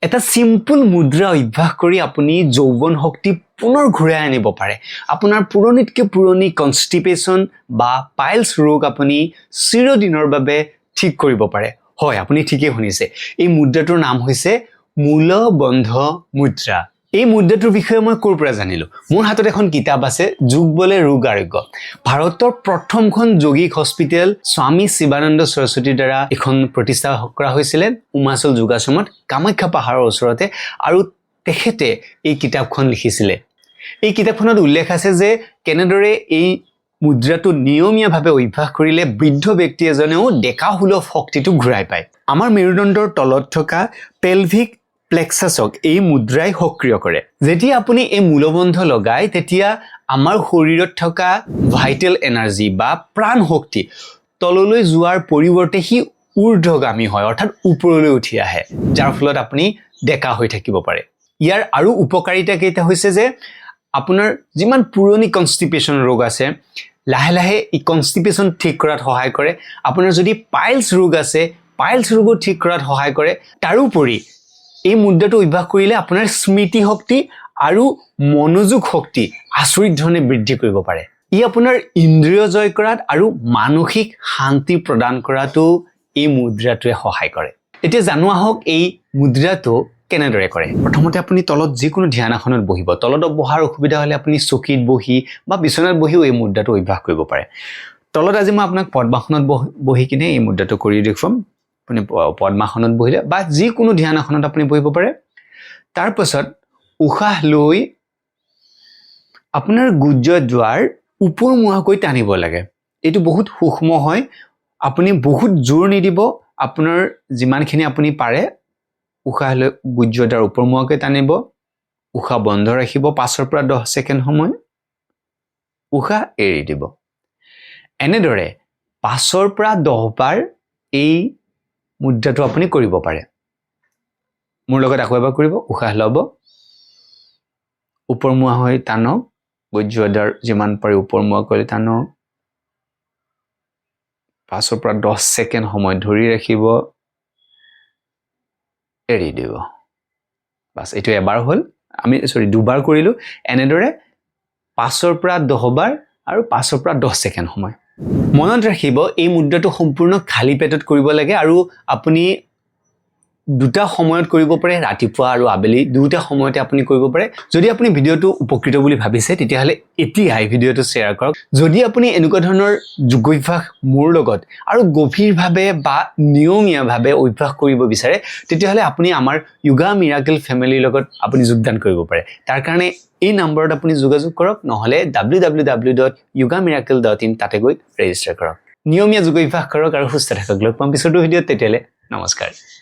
এটা সিম্পল মুদ্ৰা অভ্যাস কৰি আপুনি যৌৱন শক্তি পুনৰ ঘূৰাই আনিব পাৰে আপোনাৰ পুৰণিতকৈ পুৰণি কনষ্টিপেশ্যন বা পাইলছ ৰোগ আপুনি চিৰদিনৰ বাবে ঠিক কৰিব পাৰে হয় আপুনি ঠিকই শুনিছে এই মুদ্ৰাটোৰ নাম হৈছে মূলবন্ধ মুদ্ৰা এই মুদ্ৰাটোৰ বিষয়ে মই ক'ৰ পৰা জানিলো মোৰ হাতত এখন কিতাপ আছে যোগ বলে ৰোগ আৰোগ্য ভাৰতৰ প্ৰথমখন যোগিক হস্পিটেল স্বামী শিৱানন্দ সৰস্বতীৰ দ্বাৰা এখন প্ৰতিষ্ঠা কৰা হৈছিল উমাচল যোগাশ্ৰমত কামাখ্যা পাহাৰৰ ওচৰতে আৰু তেখেতে এই কিতাপখন লিখিছিলে এই কিতাপখনত উল্লেখ আছে যে কেনেদৰে এই মুদ্ৰাটো নিয়মীয়াভাৱে অভ্যাস কৰিলে বৃদ্ধ ব্যক্তি এজনেও ডেকাসুলভ শক্তিটো ঘূৰাই পায় আমাৰ মেৰুদণ্ডৰ তলত থকা পেলভিক প্লেক্সাছক এই মুদ্ৰাই সক্ৰিয় কৰে যেতিয়া আপুনি এই মূলবন্ধ লগায় তেতিয়া আমাৰ শৰীৰত থকা ভাইটেল এনাৰ্জি বা প্ৰাণ শক্তি তললৈ যোৱাৰ পৰিৱৰ্তে হি ঊৰ্ধ্বগামী হয় অৰ্থাৎ ওপৰলৈ উঠি আহে যাৰ ফলত আপুনি ডেকা হৈ থাকিব পাৰে ইয়াৰ আৰু উপকাৰিতা কেইটা হৈছে যে আপোনাৰ যিমান পুৰণি কনষ্টিপেশ্যন ৰোগ আছে লাহে লাহে এই কনষ্টিপেশ্যন ঠিক কৰাত সহায় কৰে আপোনাৰ যদি পাইলছ ৰোগ আছে পাইলছ ৰোগ ঠিক কৰাত সহায় কৰে তাৰোপৰি এই মুদ্ৰাটো অভ্যাস কৰিলে আপোনাৰ স্মৃতি শক্তি আৰু মনোযোগ শক্তি আচৰিত ধৰণে বৃদ্ধি কৰিব পাৰে ই আপোনাৰ ইন্দ্ৰিয় জয় কৰাত আৰু মানসিক শান্তি প্ৰদান কৰাটো এই মুদ্ৰাটোৱে সহায় কৰে এতিয়া জানো আহক এই মুদ্ৰাটো কেনেদৰে কৰে প্ৰথমতে আপুনি তলত যিকোনো ধ্যান আসনত বহিব তলত বহাৰ অসুবিধা হ'লে আপুনি চকীত বহি বা বিছনাত বহিও এই মুদ্ৰাটো অভ্যাস কৰিব পাৰে তলত আজি মই আপোনাক পদ্মাসনত বহি কিনে এই মুদ্ৰাটো কৰি দেখুৱাম আপুনি পদ্মাসনত বহিলে বা যিকোনো ধ্যান আসনত আপুনি বহিব পাৰে তাৰ পাছত উশাহ লৈ আপোনাৰ গুজ্জ দ্বাৰ ওপৰমুৱাকৈ টানিব লাগে এইটো বহুত সূক্ষ্ম হয় আপুনি বহুত জোৰ নিদিব আপোনাৰ যিমানখিনি আপুনি পাৰে উশাহ লৈ গুজ্জ দ্বাৰ ওপৰমুৱাকৈ টানিব উশাহ বন্ধ ৰাখিব 5 পৰা 10 ছেকেণ্ড সময় উশাহ এৰি দিব এনেদৰে 5 পৰা 10 বাৰ এই মুদ্ৰাটো আপুনি কৰিব পাৰে মোৰ লগত আকৌ এবাৰ কৰিব উশাহ ল'ব ওপৰমুৱা হৈ টানক গুজ্জদাৰ যিমান পাৰে ওপৰমুৱা কৰি টানক 5 পৰা 10 ছেকেণ্ড সময় ধৰি ৰাখিব এৰি দিব বাস এইটো এবাৰ হ'ল আমি দুবাৰ কৰিলো এনেদৰে 5 পৰা 10 বাৰ আৰু 5 পৰা 10 ছেকেণ্ড সময় মনত ৰাখিব এই মুদ্ৰাটো সম্পূৰ্ণ খালী পেটত কৰিব লাগে আৰু আপুনি দুটা সময়ত কৰিব পাৰে ৰাতিপুৱা আৰু আবেলি দুটা সময়তে আপুনি কৰিব পাৰে যদি আপুনি ভিডিওটো উপকৃত বুলি ভাবিছে তেতিয়াহলে এতিয়া এই ভিডিওটো শেয়াৰ কৰক যদি আপুনি এনেকুৱা ধৰণৰ যোগাভ্যাস মোৰ লগত আৰু গভীৰভাৱে বা নিয়মীয়াভাৱে অভ্যাস কৰিব বিচাৰে তেতিয়াহলে আপুনি আমাৰ যোগা মিৰাকল ফেমিলিৰ লগত আপুনি যোগদান কৰিব পাৰে তাৰ কাৰণে এই নম্বৰত আপুনি যোগাযোগ কৰক নহলে www.yogamiracle.in তাতে গৈ ৰেজিষ্টাৰ কৰক নিয়মীয়া যোগাভ্যাস কৰক আৰু সুস্থ থাকক লগ পাম পিছৰটো ভিডিওত তেতিয়ালে নমস্কাৰ